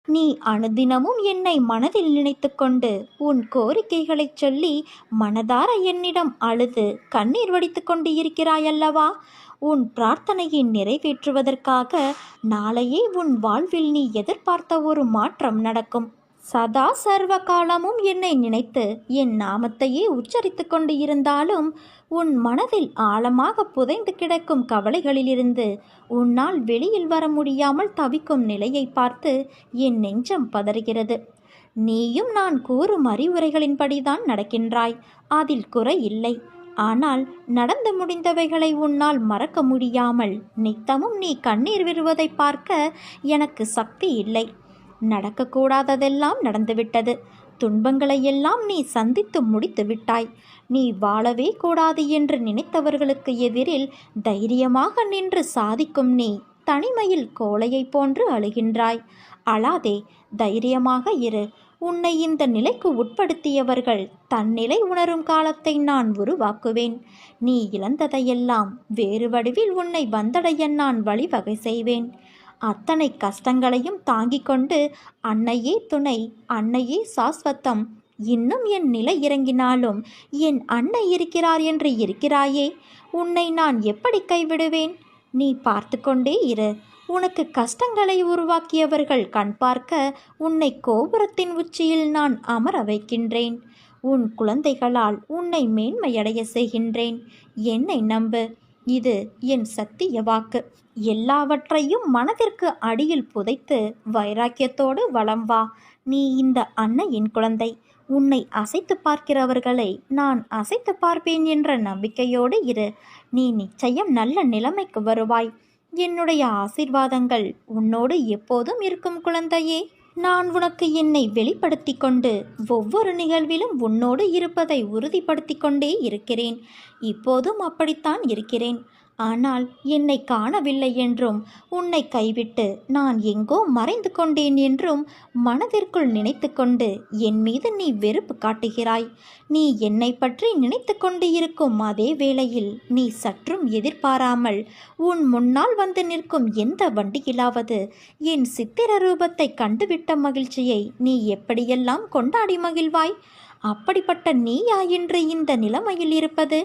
நீ அனுதினமும் என்னை மனதில் நினைத்து கொண்டு உன் கோரிக்கைகளைச் சொல்லி மனதார என்னிடம் அழுது கண்ணீர் வடித்து கொண்டு இருக்கிறாயல்லவா? உன் பிரார்த்தனையை நிறைவேற்றுவதற்காக நாளையே உன் வாழ்வில் நீ எதிர்பார்த்த ஒரு மாற்றம் நடக்கும். சதா சர்வ காலமும் என்னை நினைத்து என் நாமத்தையே உச்சரித்து கொண்டு இருந்தாலும் உன் மனதில் ஆழமாக புதைந்து கிடக்கும் கவலைகளிலிருந்து உன்னால் வெளியில் வர முடியாமல் தவிக்கும் நிலையை பார்த்து என் நெஞ்சம் பதறுகிறது. நீயும் நான் கூறும் அறிவுரைகளின்படிதான் நடக்கின்றாய், அதில் குறை இல்லை. ஆனால் நடந்து முடிந்தவைகளை உன்னால் மறக்க முடியாமல் நித்தமும் நீ கண்ணீர் விடுவதை பார்க்க எனக்கு சக்தி இல்லை. நடக்கக்கூடாததெல்லாம் நடந்துவிட்டது. துன்பங்களையெல்லாம் நீ சந்தித்து முடித்து விட்டாய். நீ வாழவே கூடாது என்று நினைத்தவர்களுக்கு எதிரில் தைரியமாக நின்று சாதிக்கும் நீ தனிமையில் கோழையைப் போன்று அழுகின்றாய். அழாதே, தைரியமாக இரு. உன்னை இந்த நிலைக்கு உட்படுத்தியவர்கள் தன்னிலை உணரும் காலத்தை நான் உருவாக்குவேன். நீ இழந்ததையெல்லாம் வேறு வடிவில் உன்னை வந்தடைய நான் வழிவகை செய்வேன். அத்தனை கஷ்டங்களையும் தாங்கிக் கொண்டு அன்னையே துணை, அன்னையே சாஸ்வத்தம், இன்னும் என் நிலை இறங்கினாலும் என் அன்னை இருக்கிறார் என்று இருக்கிறாயே, உன்னை நான் எப்படி கைவிடுவேன்? நீ பார்த்து கொண்டே இரு. உனக்கு கஷ்டங்களை உருவாக்கியவர்கள் கண் பார்க்க உன்னை கோபுரத்தின் உச்சியில் நான் அமர வைக்கின்றேன். உன் குழந்தைகளால் உன்னை மேன்மையடைய செய்கின்றேன். என்னை நம்பு. இது என் சத்திய வாக்கு. எல்லாவற்றையும் மனதிற்கு அடியில் புதைத்து வைராக்கியத்தோடு வலம் வா. நீ இந்த அன்னையின் குழந்தை. உன்னை அசைத்து பார்க்கிறவர்களை நான் அசைத்து பார்ப்பேன் என்ற நம்பிக்கையோடு இரு. நீ நிச்சயம் நல்ல நிலைமைக்கு வருவாய். என்னுடைய ஆசீர்வாதங்கள் உன்னோடு எப்போதும் இருக்கும் குழந்தையே. நான் உனக்கு என்னை வெளிப்படுத்தி கொண்டு ஒவ்வொரு நிகழ்விலும் உன்னோடு இருப்பதை உறுதிப்படுத்தி கொண்டே இருக்கிறேன். இப்போதும் அப்படித்தான் இருக்கிறேன். ஆனால் என்னை காணவில்லை என்றும் உன்னை கைவிட்டு நான் எங்கோ மறைந்து கொண்டேன் என்றும் மனதிற்குள் நினைத்து கொண்டு என் மீது நீ வெறுப்பு காட்டுகிறாய். நீ என்னை பற்றி நினைத்து கொண்டு இருக்கும் அதே வேளையில் நீ சற்றும் எதிர்பாராமல் உன் முன்னால் வந்து நிற்கும் எந்த வண்டியிலாவது என் சித்திர ரூபத்தை கண்டுவிட்ட மகிழ்ச்சியை நீ எப்படியெல்லாம் கொண்டாடி மகிழ்வாய்? அப்படிப்பட்ட நீயா இன்று இந்த நிலைமையில் இருப்பது?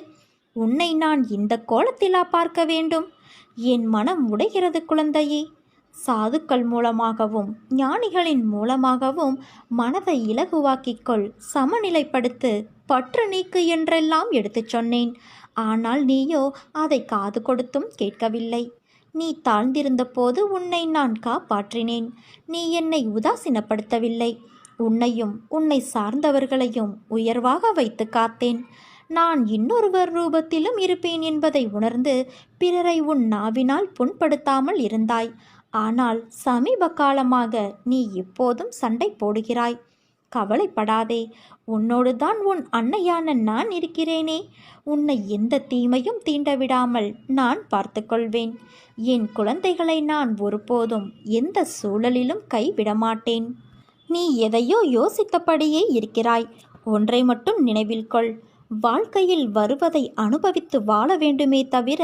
உன்னை நான் இந்த கோலத்திலா பார்க்க வேண்டும்? என் மனம் உடைகிறது குழந்தையே. சாதுக்கள் மூலமாகவும் ஞானிகளின் மூலமாகவும் மனதை இலகுவாக்கிக்கொள், சமநிலைப்படுத்து, பற்று நீக்கு என்றெல்லாம் எடுத்துச் சொன்னேன். ஆனால் நீயோ அதை காது கொடுத்தும் கேட்கவில்லை. நீ தாழ்ந்திருந்த போது உன்னை நான் காப்பாற்றினேன். நீ என்னை உதாசீனப்படுத்தவில்லை. உன்னையும் உன்னை சார்ந்தவர்களையும் உயர்வாக வைத்து காத்தேன். நான் இன்னொருவர் ரூபத்திலும் இருப்பேன் என்பதை உணர்ந்து பிறரை உன் நாவினால் புண்படுத்தாமல் இருந்தாய். ஆனால் சமீப காலமாக நீ எப்போதும் சண்டை போடுகிறாய். கவலைப்படாதே, உன்னோடு தான் உன் அன்னையான நான் இருக்கிறேனே. உன்னை எந்த தீமையும் தீண்டவிடாமல் நான் பார்த்து கொள்வேன். என் குழந்தைகளை நான் ஒருபோதும் எந்த சூழலிலும் கைவிடமாட்டேன். நீ எதையோ யோசித்தபடியே இருக்கிறாய். ஒன்றை மட்டும் நினைவில் கொள். வாழ்க்கையில் வருவதை அனுபவித்து வாழ வேண்டுமே தவிர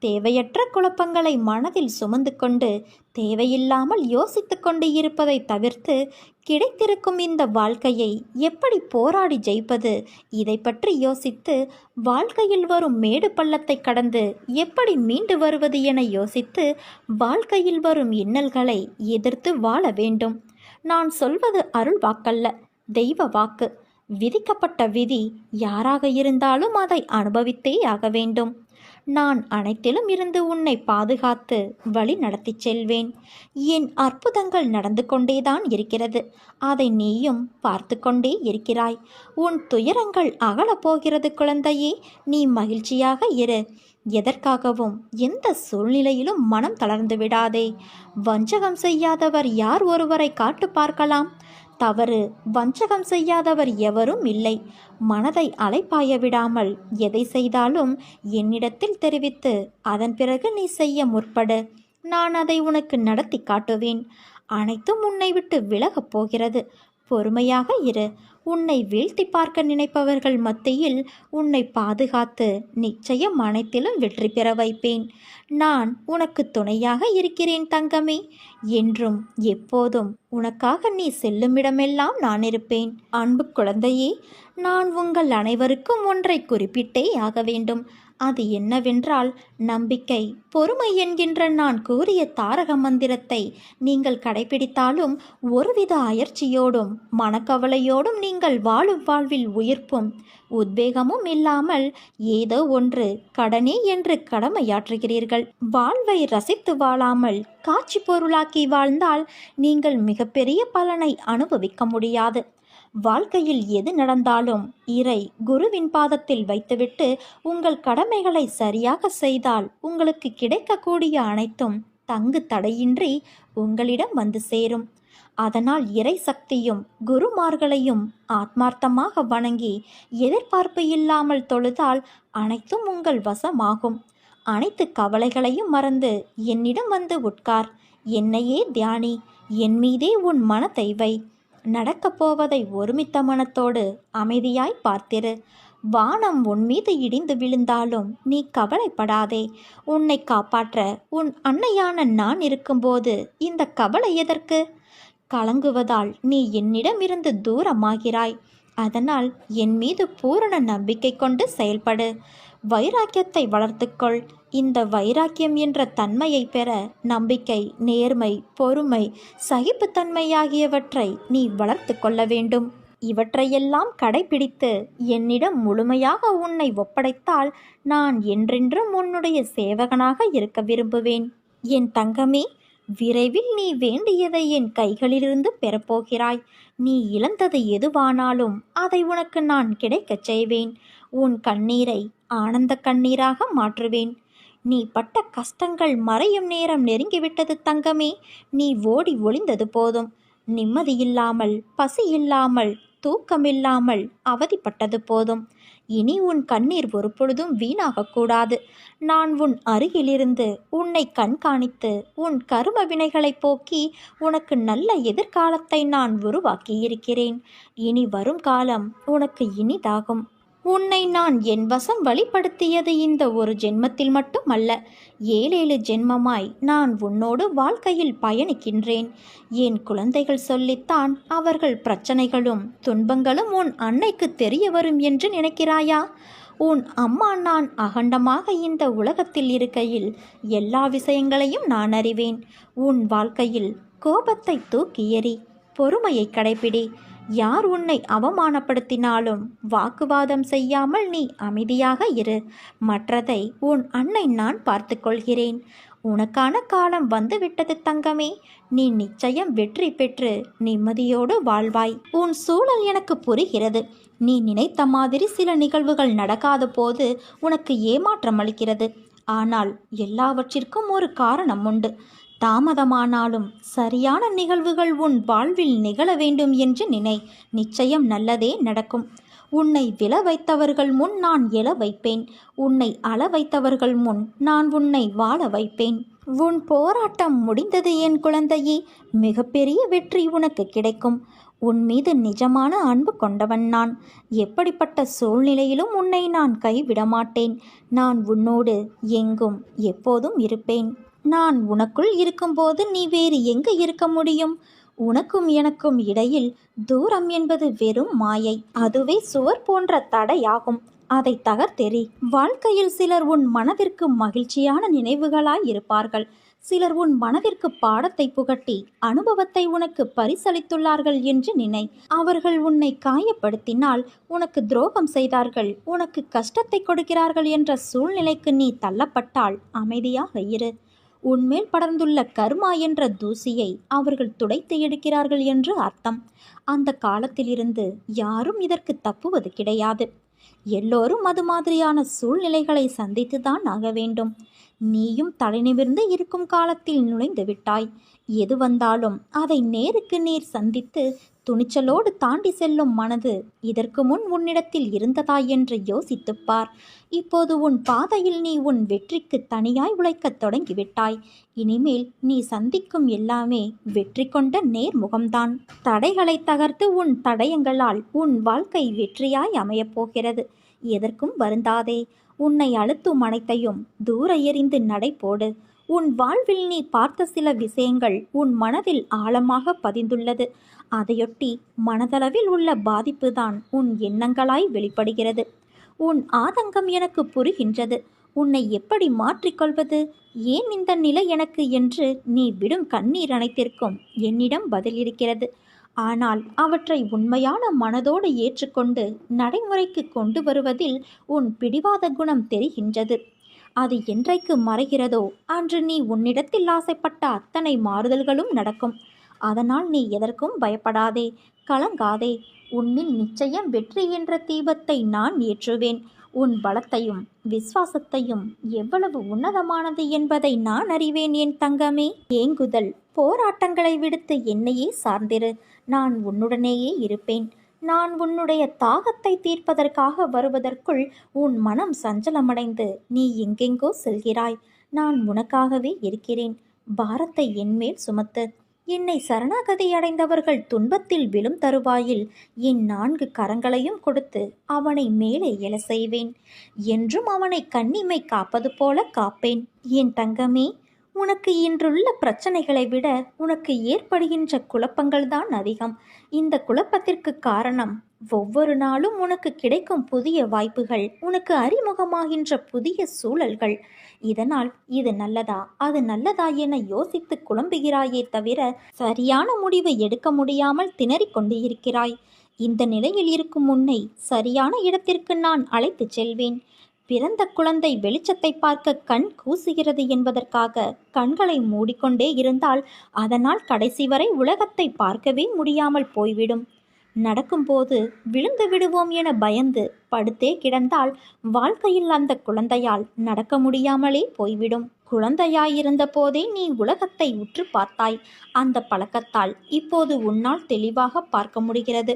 தேவையற்ற குழப்பங்களை மனதில் சுமந்து கொண்டு தேவையில்லாமல் யோசித்து கொண்டு இருப்பதை தவிர்த்து கிடைத்திருக்கும் இந்த வாழ்க்கையை எப்படி போராடி ஜெயிப்பது, இதை பற்றி யோசித்து வாழ்க்கையில் வரும் மேடு பள்ளத்தை கடந்து எப்படி மீண்டு வருவது என யோசித்து வாழ்க்கையில் வரும் இன்னல்களை எதிர்த்து வாழ வேண்டும். நான் சொல்வது அருள் வாக்கல்ல, தெய்வ வாக்கு. விதிக்கப்பட்ட விதி யாராக இருந்தாலும் அதை அனுபவித்தே ஆக வேண்டும். நான் அனைத்திலும் இருந்து உன்னை பாதுகாத்து வழி நடத்தி செல்வேன். என் அற்புதங்கள் நடந்து கொண்டேதான் இருக்கிறது. அதை நீயும் பார்த்து கொண்டே இருக்கிறாய். உன் துயரங்கள் அகலப்போகிறது குழந்தையே. நீ மகிழ்ச்சியாக இரு. எதற்காகவும் எந்த சூழ்நிலையிலும் மனம் தளர்ந்து விடாதே. வஞ்சகம் செய்யாதவர் யார் ஒருவரை காட்டு பார்க்கலாம்? தவறு வஞ்சகம் செய்யாதவர் எவரும் இல்லை. மனதை அலைப்பாய விடாமல் எதை செய்தாலும் என்னிடத்தில் தெரிவித்து அதன் பிறகு நீ செய்ய முற்படு. நான் அதை உனக்கு நடத்தி காட்டுவேன். அனைத்தும் உன்னை விட்டு விலகப் போகிறது. பொறுமையாக இரு. உன்னை வீழ்த்தி பார்க்க நினைப்பவர்கள் மத்தியில் உன்னை பாதுகாத்து நிச்சயம் அனைத்திலும் வெற்றி பெற வைப்பேன். நான் உனக்கு துணையாக இருக்கிறேன் தங்கமே. என்றும் எப்போதும் உனக்காக நீ செல்லுமிடமெல்லாம் நான் இருப்பேன். அன்பு குழந்தையே, நான் உங்கள் அனைவருக்கும் ஒன்றை குறிப்பிட்டே ஆக வேண்டும். அது என்னவென்றால் நம்பிக்கை, பொறுமை என்கின்ற நான் கூறிய தாரக மந்திரத்தை நீங்கள் கடைபிடித்தாலும் ஒருவித அயற்சியோடும் மனக்கவலையோடும் நீங்கள் வாழும் வாழ்வில் உயிர்ப்பும் உத்வேகமும் இல்லாமல் ஏதோ ஒன்று கடனே என்று கடமையாற்றுகிறீர்கள். வாழ்வை ரசித்து வாழாமல் காட்சி பொருளாக்கி வாழ்ந்தால் நீங்கள் மிகப்பெரிய பலனை அனுபவிக்க முடியாது. வாழ்க்கையில் எது நடந்தாலும் இறை குருவின் பாதத்தில் வைத்துவிட்டு உங்கள் கடமைகளை சரியாக செய்தால் உங்களுக்கு கிடைக்கக்கூடிய அனைத்தும் தங்கு தடையின்றி உங்களிடம் வந்து சேரும். அதனால் இறை சக்தியும் குருமார்களையும் ஆத்மார்த்தமாக வணங்கி எதிர்பார்ப்பு இல்லாமல் தொழுதால் அனைத்தும் உங்கள் வசமாகும். அனைத்து கவலைகளையும் மறந்து என்னிடம் வந்து உட்கார். என்னையே தியானி. என் மீதே உன் மனத்தை வை. நடக்கப் போவதை ஒருமித்த மனத்தோடு அமைதியாய் பார்த்திரு. வானம் உன் மீது இடிந்து விழுந்தாலும் நீ கவலைப்படாதே. உன்னை காப்பாற்ற உன் அன்னையான நான் இருக்கும்போது இந்த கவலை எதற்கு? கலங்குவதால் நீ என்னிடமிருந்து தூரமாகிறாய். அதனால் என் மீது பூரண நம்பிக்கை கொண்டு செயல்படு. வைராக்கியத்தை வளர்த்துக்கொள். இந்த வைராக்கியம் என்ற தன்மையை பெற நம்பிக்கை, நேர்மை, பொறுமை, சகிப்புத்தன்மை ஆகியவற்றை நீ வளர்த்து கொள்ள வேண்டும். இவற்றையெல்லாம் கடைபிடித்து என்னிடம் முழுமையாக உன்னை ஒப்படைத்தால் நான் என்றென்றும் உன்னுடைய சேவகனாக இருக்க விரும்புவேன். என் தங்கமே, விரைவில் நீ வேண்டியதை என் கைகளிலிருந்து பெறப்போகிறாய். நீ இழந்தது எதுவானாலும் அதை உனக்கு நான் கிடைக்கச் செய்வேன். உன் கண்ணீரை ஆனந்த கண்ணீராக மாற்றுவேன். நீ பட்ட கஷ்டங்கள் மறையும் நேரம் நெருங்கிவிட்டது தங்கமே. நீ ஓடி ஒளிந்தது போதும். நிம்மதியில்லாமல், பசியில்லாமல், தூக்கமில்லாமல் அவதிப்பட்டது போதும். இனி உன் கண்ணீர் ஒரு பொழுதும் வீணாகக்கூடாது. நான் உன் அருகிலிருந்து உன்னை கண்காணித்து உன் கரும வினைகளை போக்கி உனக்கு நல்ல எதிர்காலத்தை நான் உருவாக்கியிருக்கிறேன். இனி வரும் காலம் உனக்கு இனிதாகும். உன்னை நான் என் வசம் வழிப்படுத்தியது இந்த ஒரு ஜென்மத்தில் மட்டும் அல்ல, 7 ஜென்மமாய் நான் உன்னோடு வாழ்க்கையில் பயணிக்கின்றேன். என் குழந்தைகள் சொல்லித்தான் அவர்கள் பிரச்சனைகளும் துன்பங்களும் உன் அன்னைக்கு தெரிய வரும் என்று நினைக்கிறாயா? உன் அம்மா நான் அகண்டமாக இந்த உலகத்தில் இருக்கையில் எல்லா விஷயங்களையும் நான் அறிவேன். உன் வாழ்க்கையில் கோபத்தை தூக்கி எறி. பொறுமையை கடைபிடி. யார் உன்னை அவமானப்படுத்தினாலும் வாக்குவாதம் செய்யாமல் நீ அமைதியாக இரு. மற்றதை உன் அன்னை நான் பார்த்து கொள்கிறேன். உனக்கான காலம் வந்துவிட்டது தங்கமே. நீ நிச்சயம் வெற்றி பெற்று நிம்மதியோடு வாழ்வாய். உன் சூழல் எனக்கு புரிகிறது. நீ நினைத்த மாதிரி சில நிகழ்வுகள் நடக்காத போது உனக்கு ஏமாற்றம் அளிக்கிறது. ஆனால் எல்லாவற்றிற்கும் ஒரு காரணம் உண்டு. தாமதமானாலும் சரியான நிகழ்வுகள் உன் வாழ்வில் நிகழ வேண்டும் என்று நினை. நிச்சயம் நல்லதே நடக்கும். உன்னை விழ வைத்தவர்கள் முன் நான் எழ வைப்பேன். உன்னை அழ வைத்தவர்கள் முன் நான் உன்னை வாழ வைப்பேன். உன் போராட்டம் முடிந்தது என் குழந்தையே. மிகப்பெரிய வெற்றி உனக்கு கிடைக்கும். உன் மீது நிஜமான அன்பு கொண்டவன் நான். எப்படிப்பட்ட சூழ்நிலையிலும் உன்னை நான் கைவிட மாட்டேன். நான் உன்னோடு எங்கும் எப்போதும் இருப்பேன். நான் உனக்குள் இருக்கும்போது நீ வேறு எங்கு இருக்க முடியும்? உனக்கும் எனக்கும் இடையில் தூரம் என்பது வெறும் மாயை. அதுவே சுவர் போன்ற தடையாகும். அதை தகர்த்தெறி. வாழ்க்கையில் சிலர் உன் மனதிற்கு மகிழ்ச்சியான நினைவுகளாய் இருப்பார்கள். சிலர் உன் மனதிற்கு பாடத்தை புகட்டி அனுபவத்தை உனக்கு பரிசளித்துள்ளார்கள் என்று நினை. அவர்கள் உன்னை காயப்படுத்தினால், உனக்கு துரோகம் செய்தார்கள், உனக்கு கஷ்டத்தை கொடுக்கிறார்கள் என்ற சூழ்நிலைக்கு நீ தள்ளப்பட்டால் அமைதியாக இரு. உன்மேல் படர்ந்துள்ள கர்மா என்ற தூசியை அவர்கள் துடைத்து எடுக்கிறார்கள் என்று அர்த்தம். அந்த காலத்திலிருந்து யாரும் இதற்கு தப்புவது கிடையாது. எல்லோரும் அது மாதிரியான சூழ்நிலைகளை சந்தித்துதான் ஆக வேண்டும். நீயும் தலைநிமிர்ந்து இருக்கும் காலத்தில் நுழைந்து விட்டாய். எது வந்தாலும் அதை நேருக்கு நேர் சந்தித்து துணிச்சலோடு தாண்டி செல்லும் மனது இதற்கு முன் உன்னிடத்தில் இருந்ததா என்று யோசித்துப் பார். இப்போது உன் பாதையில் நீ உன் வெற்றிக்கு தனியாய் உழைக்கத் தொடங்கிவிட்டாய். இனிமேல் நீ சந்திக்கும் எல்லாமே வெற்றி கொண்ட நேர்முகம்தான். தடைகளை தகர்த்து உன் தடயங்களால் உன் வாழ்க்கை வெற்றியாய் அமையப் போகிறது. எதற்கும் வருந்தாதே. உன்னை அழுத்தும் அனைத்தையும் தூர எறிந்து நடை போடு. உன் வாழ்வில் நீ பார்த்த சில விஷயங்கள் உன் மனதில் ஆழமாக பதிந்துள்ளது. அதையொட்டி மனதளவில் உள்ள பாதிப்புதான் உன் எண்ணங்களாய் வெளிப்படுகிறது. உன் ஆதங்கம் எனக்கு புரிகின்றது. உன்னை எப்படி மாற்றிக்கொள்வது, ஏன் இந்த நிலை எனக்கு என்று நீ விடும் கண்ணீர் அனைத்திற்கும் என்னிடம் பதில் இருக்கிறது. ஆனால் அவற்றை உண்மையான மனதோடு ஏற்றுக்கொண்டு நடைமுறைக்கு கொண்டு வருவதில் உன் பிடிவாத குணம் தெரிகின்றது. அது என்றைக்கு மறைகிறதோ அன்று நீ உன்னிடத்தில் ஆசைப்பட்ட அத்தனை மாறுதல்களும் நடக்கும். அதனால் நீ எதற்கும் பயப்படாதே, கலங்காதே. உன்னில் நிச்சயம் வெற்றி என்ற தீபத்தை நான் ஏற்றுவேன். உன் பலத்தையும் விசுவாசத்தையும் எவ்வளவு உன்னதமானது என்பதை நான் அறிவேன் என் தங்கமே. ஏங்குதல், போராட்டங்களை விடுத்து என்னையே சார்ந்திரு. நான் உன்னுடனேயே இருப்பேன். நான் உன்னுடைய தாகத்தை தீர்ப்பதற்காக வருவதற்குள் உன் மனம் சஞ்சலமடைந்து நீ எங்கெங்கோ செல்கிறாய். நான் உனக்காகவே இருக்கிறேன். பாரத்தை என்மேல் சுமத்து. என்னை சரணாகதி அடைந்தவர்கள் துன்பத்தில் விழும் தருவாயில் என் 4 கரங்களையும் கொடுத்து அவனை மேலே எழ செய்வேன். என்றும் அவனை கண்ணிமை காப்பது போல காப்பேன். என் தங்கமே, உனக்கு இன்றுள்ள பிரச்சனைகளை விட உனக்கு ஏற்படுகின்ற குழப்பங்கள்தான் அதிகம். இந்த குழப்பத்திற்கு காரணம் ஒவ்வொரு நாளும் உனக்கு கிடைக்கும் புதிய வாய்ப்புகள், உனக்கு அறிமுகமாகின்ற புதிய சூழல்கள். இதனால் இது நல்லதா அது நல்லதா என யோசித்து குழம்புகிறாயே தவிர சரியான முடிவை எடுக்க முடியாமல் திணறிக் கொண்டு இருக்கிறாய். இந்த நிலையில் இருக்கும் உன்னை சரியான இடத்திற்கு நான் அழைத்துச் செல்வேன். பிறந்த குழந்தை வெளிச்சத்தை பார்க்க கண் கூசுகிறது என்பதற்காக கண்களை மூடிக்கொண்டே இருந்தால் அதனால் கடைசி வரை உலகத்தை பார்க்கவே முடியாமல் போய்விடும். நடக்கும்போது விழுந்து விடுவோம் என பயந்து படுத்தே கிடந்தால் வாழ்க்கையில் அந்த குழந்தையால் நடக்க முடியாமலே போய்விடும். குழந்தையாயிருந்த போதே நீ உலகத்தை உற்று பார்த்தாய். அந்த பழக்கத்தால் இப்போது உன்னால் தெளிவாக பார்க்க முடிகிறது.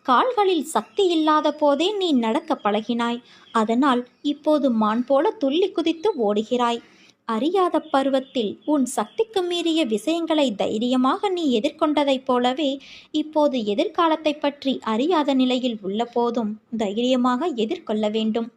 கால்களில் சக்தி இல்லாத போதே நீ நடக்க பழகினாய். அதனால் இப்போது மான் போல துள்ளி குதித்து ஓடுகிறாய். அறியாத பருவத்தில் உன் சக்திக்கு மீறிய விஷயங்களை தைரியமாக நீ எதிர்கொண்டதைப் போலவே இப்போது எதிர்காலத்தை பற்றி அறியாத நிலையில் உள்ள போதும் தைரியமாக எதிர்கொள்ள வேண்டும்.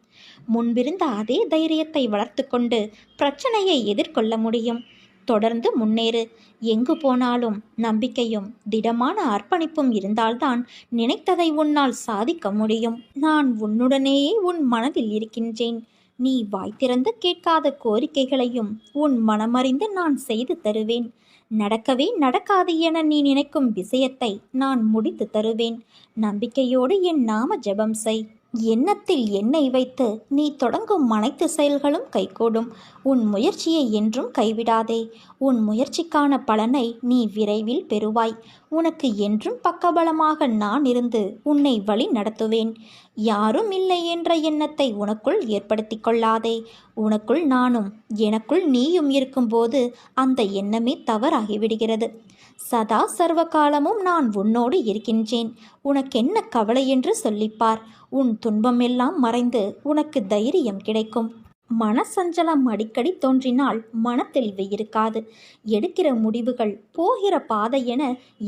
முன்பிருந்த அதே தைரியத்தை வளர்த்து கொண்டு பிரச்சனையை எதிர்கொள்ள முடியும். தொடர்ந்து முன்னேறு. எங்கு போனாலும் நம்பிக்கையும் திடமான அர்ப்பணிப்பும் இருந்தால்தான் நினைத்ததை உன்னால் சாதிக்க முடியும். நான் உன்னுடனேயே உன் மனதில் இருக்கின்றேன். நீ வாய் திறந்து கேட்காத கோரிக்கைகளையும் உன் மனமறிந்து நான் செய்து தருவேன். நடக்கவே நடக்காது என நீ நினைக்கும் விஷயத்தை நான் முடித்து தருவேன். நம்பிக்கையோடு என் நாம ஜெபம் செய். எண்ணத்தில் எண்ணெய் வைத்து நீ தொடங்கும் அனைத்து செயல்களும் கைகூடும். உன் முயற்சியை என்றும் கைவிடாதே. உன் முயற்சிக்கான பலனை நீ விரைவில் பெறுவாய். உனக்கு என்றும் பக்கபலமாக நான் இருந்து உன்னை வழி நடத்துவேன். யாரும் இல்லை என்ற எண்ணத்தை உனக்குள் ஏற்படுத்தி கொள்ளாதே. உனக்குள் நானும் எனக்குள் நீயும் இருக்கும்போது அந்த எண்ணமே தவறாகிவிடுகிறது. சதா சர்வ காலமும் நான் உன்னோடு இருக்கின்றேன். உனக்கென்ன கவலை என்று சொல்லிப்பார். உன் துன்பமெல்லாம் மறைந்து உனக்கு தைரியம் கிடைக்கும். மனசஞ்சலம் அடிக்கடி தோன்றினால் மனத்தெளிவு இருக்காது. எடுக்கிற முடிவுகள், போகிற பாதை என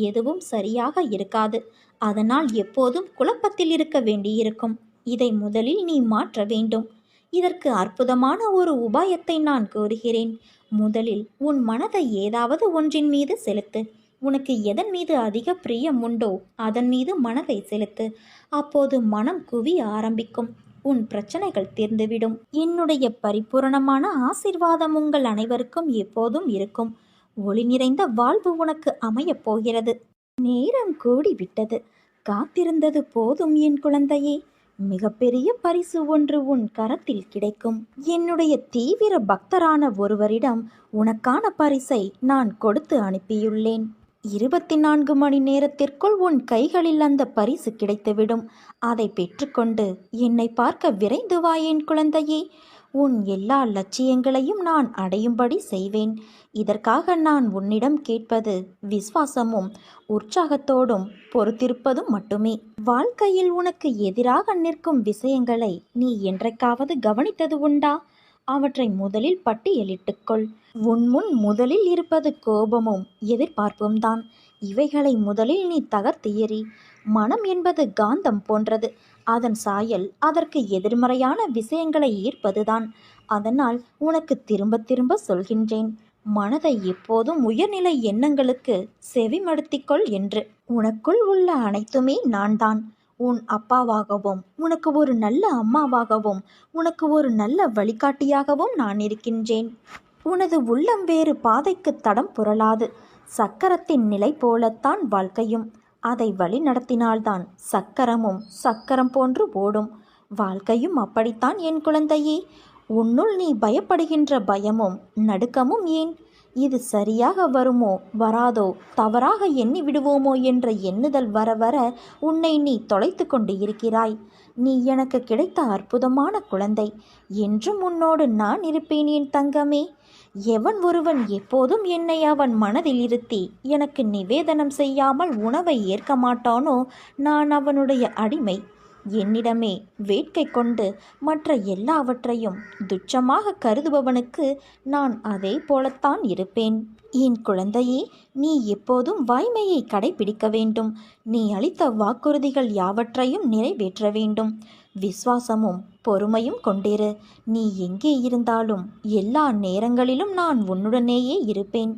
எதுவும் சரியாக இருக்காது. அதனால் எப்போதும் குழப்பத்தில் இருக்க வேண்டியிருக்கும். இதை முதலில் நீ மாற்ற வேண்டும். இதற்கு அற்புதமான ஒரு உபாயத்தை நான் கூறுகிறேன். முதலில் உன் மனதை ஏதாவது ஒன்றின் மீது செலுத்து. உனக்கு எதன் மீது அதிக பிரியம் உண்டோ அதன் மீது மனதை செலுத்து. அப்போது மனம் குவிய ஆரம்பிக்கும். உன் பிரச்சனைகள் தீர்ந்துவிடும். என்னுடைய பரிபூரணமான ஆசீர்வாதம் உங்கள் அனைவருக்கும் எப்போதும் இருக்கும். ஒளி நிறைந்த வாழ்வு உனக்கு அமையப் போகிறது. நேரம் கூடிவிட்டது. காத்திருந்தது போதும் என் குழந்தையே. மிகப்பெரிய பரிசு ஒன்று உன் கரத்தில் கிடைக்கும். என்னுடைய தீவிர பக்தரான ஒருவரிடம் உனக்கான பரிசை நான் கொடுத்து அனுப்பியுள்ளேன். 24 மணி நேரத்திற்குள் உன் கைகளில் அந்த பரிசு கிடைத்துவிடும். அதை பெற்றுக்கொண்டு என்னை பார்க்க விரைந்து வா என் குழந்தையே. உன் எல்லா லட்சியங்களையும் நான் அடையும்படி செய்வேன். இதற்காக நான் உன்னிடம் கேட்பது விசுவாசமும் உற்சாகத்தோடும் பொறுத்திருப்பதும் மட்டுமே. வாழ்க்கையில் உனக்கு எதிராக நிற்கும் விஷயங்களை நீ என்றைக்காவது கவனித்தது உண்டா? அவற்றை முதலில் பட்டியலிட்டுக்கொள். உன் முன் முதலில் இருப்பது கோபமும் எதிர்பார்ப்பும் தான். இவைகளை முதலில் நீ தகர்த்து எறி. மனம் என்பது காந்தம் போன்றது. அதன் சாயல் அதற்கு எதிர்மறையான விஷயங்களை ஈர்ப்பதுதான். அதனால் உனக்கு திரும்ப திரும்ப சொல்கின்றேன், மனதை எப்போதும் உயர்நிலை எண்ணங்களுக்கு செவிமடுத்திக்கொள் என்று. உனக்குள் உள்ள அனைத்துமே நான் தான். உன் அப்பாவாகவும் உனக்கு ஒரு நல்ல அம்மாவாகவும் உனக்கு ஒரு நல்ல வழிகாட்டியாகவும் நான் இருக்கின்றேன். உனது உள்ளம் வேறு பாதைக்கு தடம் புரளாது. சக்கரத்தின் நிலை போலத்தான் வாழ்க்கையும். அதை வழி நடத்தினால்தான் சக்கரமும் சக்கரம் போன்று ஓடும். வாழ்க்கையும் அப்படித்தான் என் குழந்தையே. உன்னுள் நீ பயப்படுகின்ற பயமும் நடுக்கமும் ஏன்? இது சரியாக வருமோ வராதோ, தவறாக எண்ணி விடுவோமோ என்ற எண்ணுதல் வர வர உன்னை நீ தொலைத்து கொண்டு இருக்கிறாய். நீ எனக்கு கிடைத்த அற்புதமான குழந்தை. என்றும் உன்னோடு நான் இருப்பேன் என் தங்கமே. எவன் ஒருவன் எப்போதும் என்னை அவன் மனதில் இருத்தி எனக்கு நிவேதனம் செய்யாமல் உணவை ஏற்க மாட்டானோ, நான் அவனுடைய அடிமை. என்னிடமே வேட்கை கொண்டு மற்ற எல்லாவற்றையும் துச்சமாக கருதுபவனுக்கு நான் அதே போலத்தான் இருப்பேன். என் குழந்தையே, நீ எப்போதும் வாய்மையை கடைபிடிக்க வேண்டும். நீ அளித்த வாக்குறுதிகள் யாவற்றையும் நிறைவேற்ற வேண்டும். விசுவாசமும் பொறுமையும் கொண்டிரு. நீ எங்கே இருந்தாலும் எல்லா நேரங்களிலும் நான் உன்னுடனேயே இருப்பேன்.